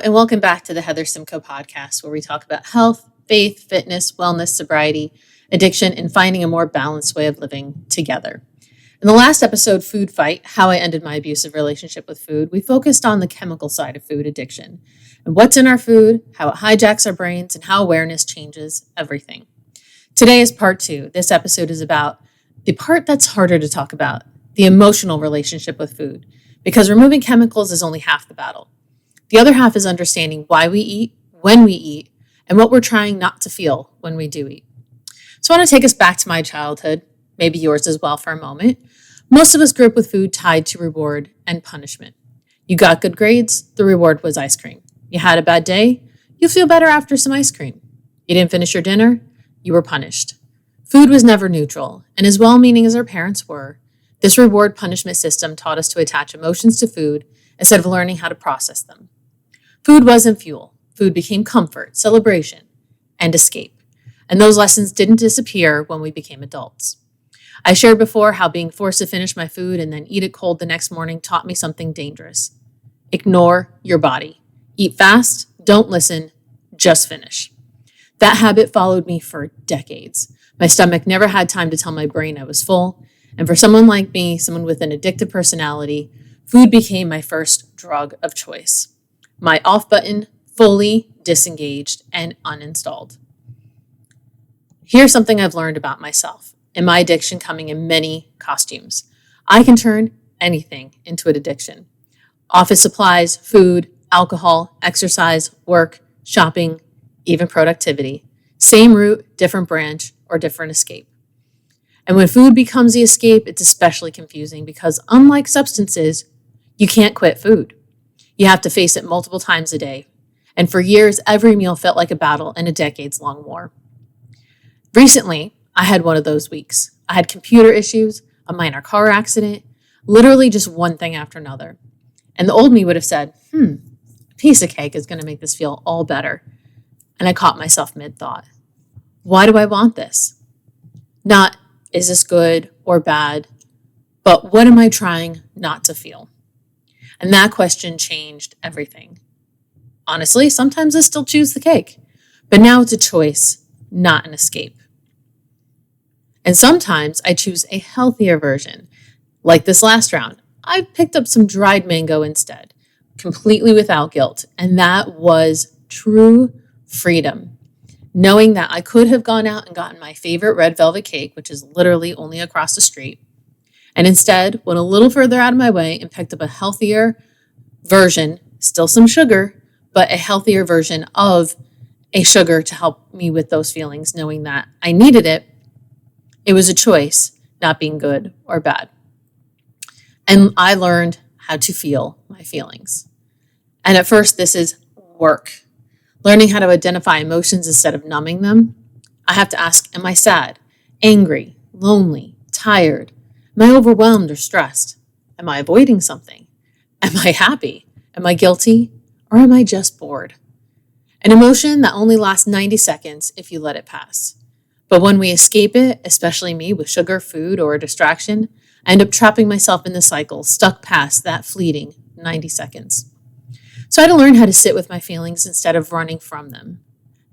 and welcome back to the Heather Simcoe podcast, where we talk about health, faith, fitness, wellness, sobriety, addiction, and finding a more balanced way of living together. In the last episode, Food Fight, How I Ended My Abusive Relationship with Food, we focused on the chemical side of food addiction and what's in our food, how it hijacks our brains, and how awareness changes everything. Today is part 2. This episode is about the part that's harder to talk about, the emotional relationship with food, because removing chemicals is only half the battle. The other half is understanding why we eat, when we eat, and what we're trying not to feel when we do eat. So I want to take us back to my childhood, maybe yours as well for a moment. Most of us grew up with food tied to reward and punishment. You got good grades, the reward was ice cream. You had a bad day, you'll feel better after some ice cream. You didn't finish your dinner, you were punished. Food was never neutral, and as well-meaning as our parents were, this reward-punishment system taught us to attach emotions to food instead of learning how to process them. Food wasn't fuel. Food became comfort, celebration, and escape. And those lessons didn't disappear when we became adults. I shared before how being forced to finish my food and then eat it cold the next morning taught me something dangerous. Ignore your body. Eat fast, don't listen, just finish. That habit followed me for decades. My stomach never had time to tell my brain I was full. And for someone like me, someone with an addictive personality, food became my first drug of choice. My off button, fully disengaged and uninstalled. Here's something I've learned about myself and my addiction coming in many costumes. I can turn anything into an addiction. Office supplies, food, alcohol, exercise, work, shopping, even productivity. Same route, different branch, or different escape. And when food becomes the escape, it's especially confusing because unlike substances, you can't quit food. You have to face it multiple times a day. And for years, every meal felt like a battle and a decades-long war. Recently, I had one of those weeks. I had computer issues, a minor car accident, literally just one thing after another. And the old me would have said, a piece of cake is going to make this feel all better. And I caught myself mid-thought. Why do I want this? Not, is this good or bad, but what am I trying not to feel? And that question changed everything. Honestly, sometimes I still choose the cake, but now it's a choice, not an escape. And sometimes I choose a healthier version. Like this last round, I picked up some dried mango instead, completely without guilt, and that was true freedom. Knowing that I could have gone out and gotten my favorite red velvet cake, which is literally only across the street, and instead went a little further out of my way and picked up a healthier version, still some sugar, but a healthier version of a sugar to help me with those feelings, knowing that I needed it. It was a choice, not being good or bad. And I learned how to feel my feelings. And at first, this is work. Learning how to identify emotions instead of numbing them. I have to ask, am I sad, angry, lonely, tired? Am I overwhelmed or stressed? Am I avoiding something? Am I happy? Am I guilty? Or am I just bored? An emotion that only lasts 90 seconds if you let it pass. But when we escape it, especially me with sugar, food, or a distraction, I end up trapping myself in the cycle, stuck past that fleeting 90 seconds. So I had to learn how to sit with my feelings instead of running from them.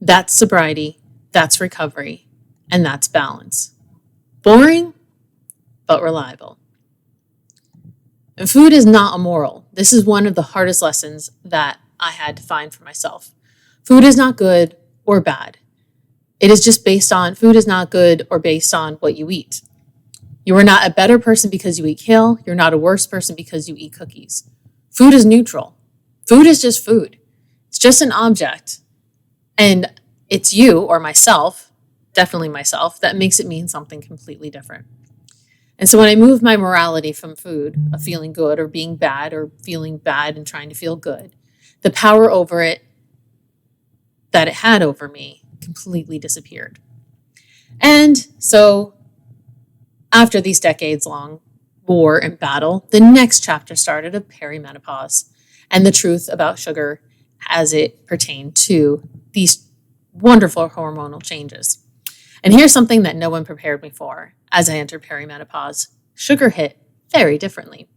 That's sobriety, that's recovery, and that's balance. Boring, but reliable. And food is not immoral. This is one of the hardest lessons that I had to find for myself. Food is not good or bad. It is just food is not good or based on what you eat. You are not a better person because you eat kale. You're not a worse person because you eat cookies. Food is neutral. Food is just food. It's just an object. And it's you or myself, definitely myself, that makes it mean something completely different. And so when I moved my morality from food, of feeling good or being bad or feeling bad and trying to feel good, the power over it that it had over me completely disappeared. And so after these decades-long war and battle, the next chapter started of perimenopause and the truth about sugar as it pertained to these wonderful hormonal changes. And here's something that no one prepared me for. As I entered perimenopause, sugar hit very differently.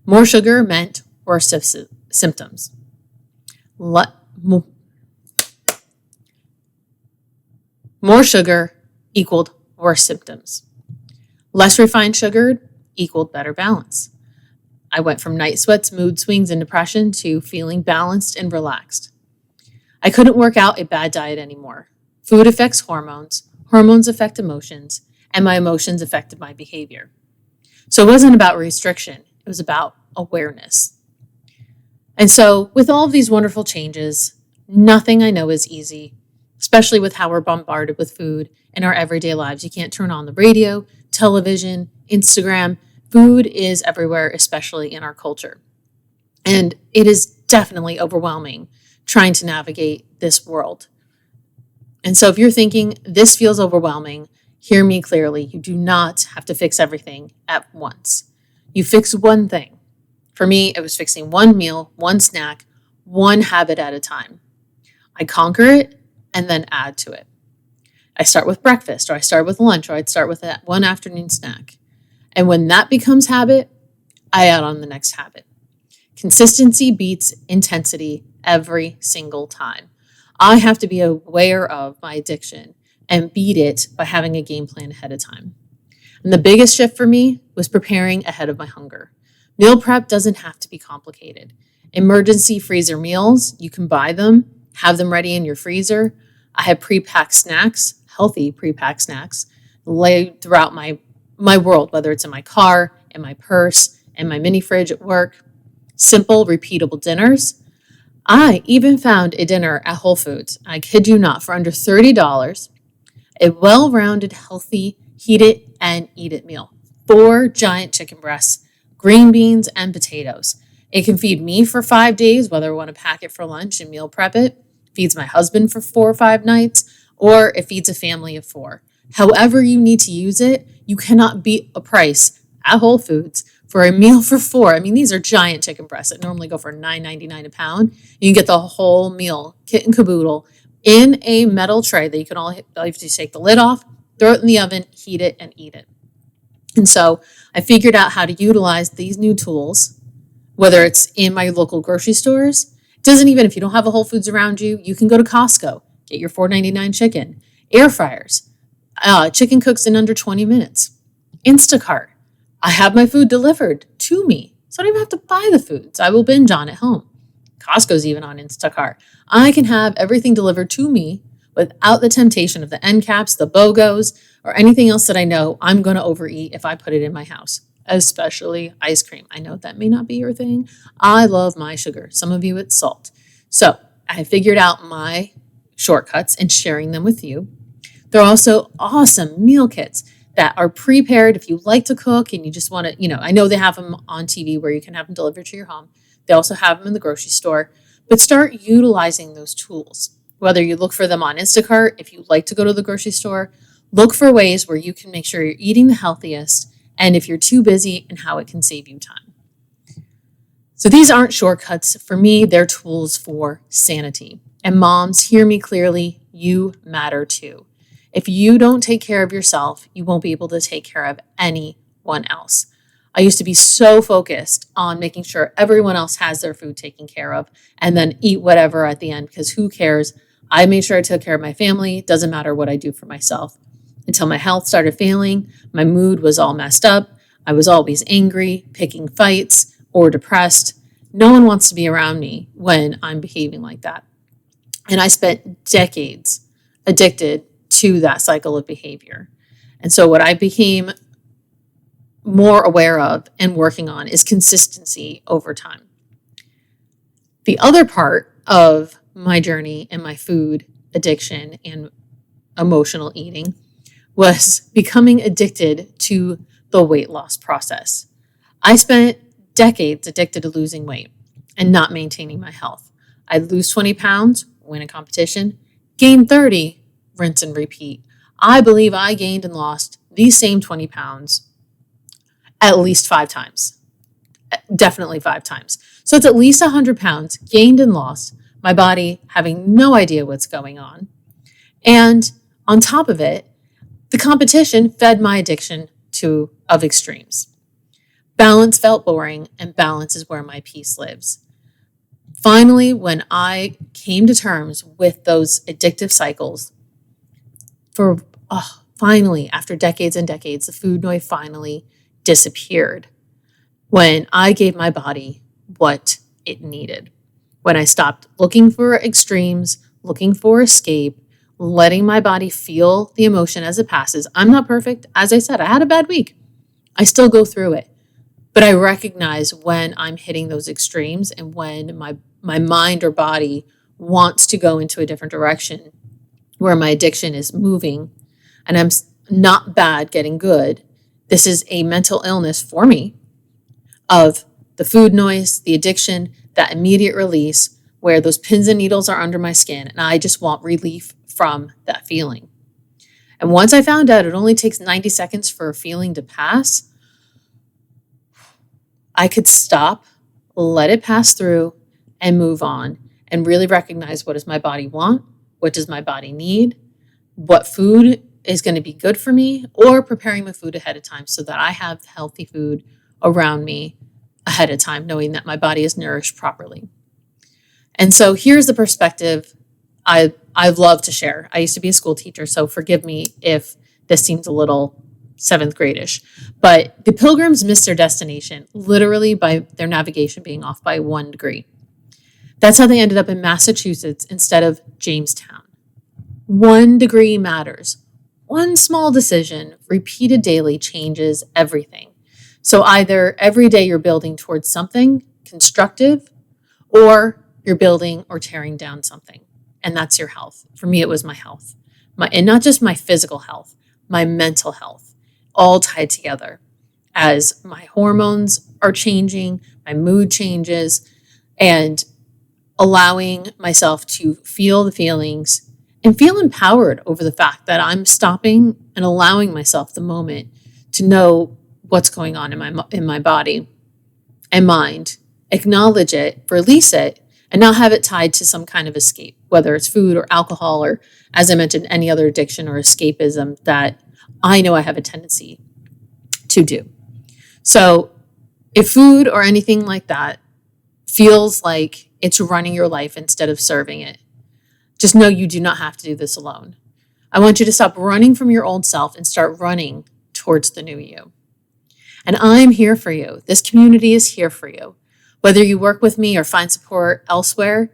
More sugar meant worse symptoms. More sugar equaled worse symptoms. Less refined sugar equaled better balance. I went from night sweats, mood swings, and depression to feeling balanced and relaxed. I couldn't work out a bad diet anymore. Food affects hormones, hormones affect emotions, and my emotions affected my behavior. So it wasn't about restriction, it was about awareness. And so, with all of these wonderful changes, nothing I know is easy, especially with how we're bombarded with food in our everyday lives. You can't turn on the radio, television, Instagram. Food is everywhere, especially in our culture. And it is definitely overwhelming trying to navigate this world. And so if you're thinking this feels overwhelming, hear me clearly. You do not have to fix everything at once. You fix one thing. For me, it was fixing one meal, one snack, one habit at a time. I conquer it and then add to it. I start with breakfast, or I start with lunch, or I'd start with that one afternoon snack. And when that becomes habit, I add on the next habit. Consistency beats intensity every single time. I have to be aware of my addiction and beat it by having a game plan ahead of time. And the biggest shift for me was preparing ahead of my hunger. Meal prep doesn't have to be complicated. Emergency freezer meals, you can buy them, have them ready in your freezer. I had pre-packed snacks, healthy pre-packed snacks, laid throughout my world, whether it's in my car, in my purse, in my mini fridge at work. Simple, repeatable dinners. I even found a dinner at Whole Foods, I kid you not, for under $30, a well-rounded, healthy, heat it and eat it meal. 4 giant chicken breasts, green beans, and potatoes. It can feed me for 5 days, whether I want to pack it for lunch and meal prep it, feeds my husband for 4 or 5 nights, or it feeds a family of 4. However you need to use it, you cannot beat a price at Whole Foods for a meal for 4. I mean, these are giant chicken breasts that normally go for $9.99 a pound. You can get the whole meal, kit and caboodle, in a metal tray that you can all have to take the lid off, throw it in the oven, heat it, and eat it. And so I figured out how to utilize these new tools, whether it's in my local grocery stores. It doesn't even, if you don't have a Whole Foods around you, you can go to Costco, get your $4.99 chicken, air fryers, chicken cooks in under 20 minutes, Instacart. I have my food delivered to me, so I don't even have to buy the foods. I will binge on at home. Costco's even on Instacart. I can have everything delivered to me without the temptation of the end caps, the BOGOs, or anything else that I know I'm going to overeat if I put it in my house, especially ice cream. I know that may not be your thing. I love my sugar. Some of you, it's salt. So I figured out my shortcuts and sharing them with you. There are also awesome meal kits that are prepared if you like to cook and you just want to, I know they have them on TV where you can have them delivered to your home. They also have them in the grocery store, but start utilizing those tools. Whether you look for them on Instacart, if you like to go to the grocery store, look for ways where you can make sure you're eating the healthiest, and if you're too busy, and how it can save you time. So these aren't shortcuts. For me, they're tools for sanity. And moms, hear me clearly, you matter too. If you don't take care of yourself, you won't be able to take care of anyone else. I used to be so focused on making sure everyone else has their food taken care of and then eat whatever at the end, because who cares? I made sure I took care of my family. It doesn't matter what I do for myself. Until my health started failing, my mood was all messed up. I was always angry, picking fights, or depressed. No one wants to be around me when I'm behaving like that. And I spent decades addicted to that cycle of behavior. And so what I became more aware of and working on is consistency over time. The other part of my journey in my food addiction and emotional eating was becoming addicted to the weight loss process. I spent decades addicted to losing weight and not maintaining my health. I'd lose 20 pounds, win a competition, gain 30, rinse and repeat. I believe I gained and lost these same 20 pounds at least 5 times. Definitely 5 times. So it's at least 100 pounds gained and lost, my body having no idea what's going on. And on top of it, the competition fed my addiction of extremes. Balance felt boring, and balance is where my peace lives. Finally, when I came to terms with those addictive cycles, finally, after decades and decades, the food noise finally disappeared when I gave my body what it needed. When I stopped looking for extremes, looking for escape, letting my body feel the emotion as it passes. I'm not perfect. As I said, I had a bad week. I still go through it. But I recognize when I'm hitting those extremes and when my mind or body wants to go into a different direction where my addiction is moving and I'm not bad getting good. This is a mental illness for me of the food noise, the addiction, that immediate release where those pins and needles are under my skin and I just want relief from that feeling. And once I found out it only takes 90 seconds for a feeling to pass, I could stop, let it pass through, and move on and really recognize, what does my body want? What does my body need? What food is going to be good for me? Or preparing the food ahead of time so that I have healthy food around me ahead of time, knowing that my body is nourished properly. And so here's the perspective I've loved to share. I used to be a school teacher, so forgive me if this seems a little seventh grade-ish. But the Pilgrims missed their destination, literally by their navigation being off by 1 degree. That's how they ended up in Massachusetts instead of Jamestown. 1 degree matters. One small decision repeated daily changes everything. So either every day you're building towards something constructive, or you're building or tearing down something. And that's your health. For me, it was my health. And not just my physical health, my mental health, all tied together. As my hormones are changing, my mood changes, and allowing myself to feel the feelings and feel empowered over the fact that I'm stopping and allowing myself the moment to know what's going on in my body and mind, acknowledge it, release it, and not have it tied to some kind of escape, whether it's food or alcohol or, as I mentioned, any other addiction or escapism that I know I have a tendency to do. So if food or anything like that feels like it's running your life instead of serving it, just know you do not have to do this alone. I want you to stop running from your old self and start running towards the new you. And I'm here for you. This community is here for you. Whether you work with me or find support elsewhere,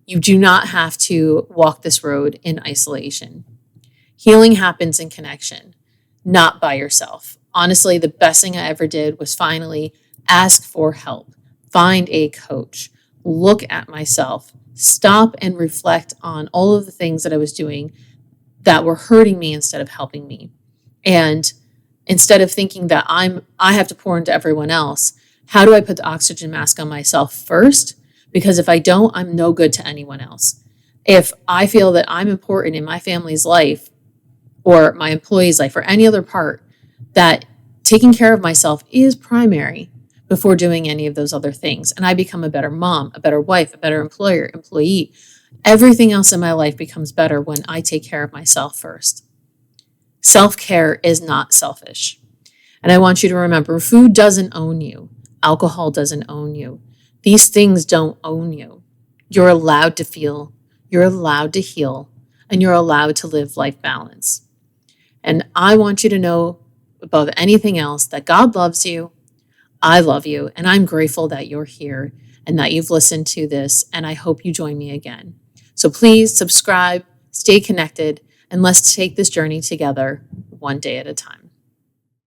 you do not have to walk this road in isolation. Healing happens in connection, not by yourself. Honestly, the best thing I ever did was finally ask for help, find a coach, look at myself, stop and reflect on all of the things that I was doing that were hurting me instead of helping me. And instead of thinking that I have to pour into everyone else, how do I put the oxygen mask on myself first? Because if I don't, I'm no good to anyone else. If I feel that I'm important in my family's life or my employee's life or any other part, that taking care of myself is primary before doing any of those other things. And I become a better mom, a better wife, a better employer, employee. Everything else in my life becomes better when I take care of myself first. Self-care is not selfish. And I want you to remember, food doesn't own you. Alcohol doesn't own you. These things don't own you. You're allowed to feel, you're allowed to heal, and you're allowed to live life balance. And I want you to know above anything else that God loves you, I love you, and I'm grateful that you're here and that you've listened to this, and I hope you join me again. So please subscribe, stay connected, and let's take this journey together one day at a time.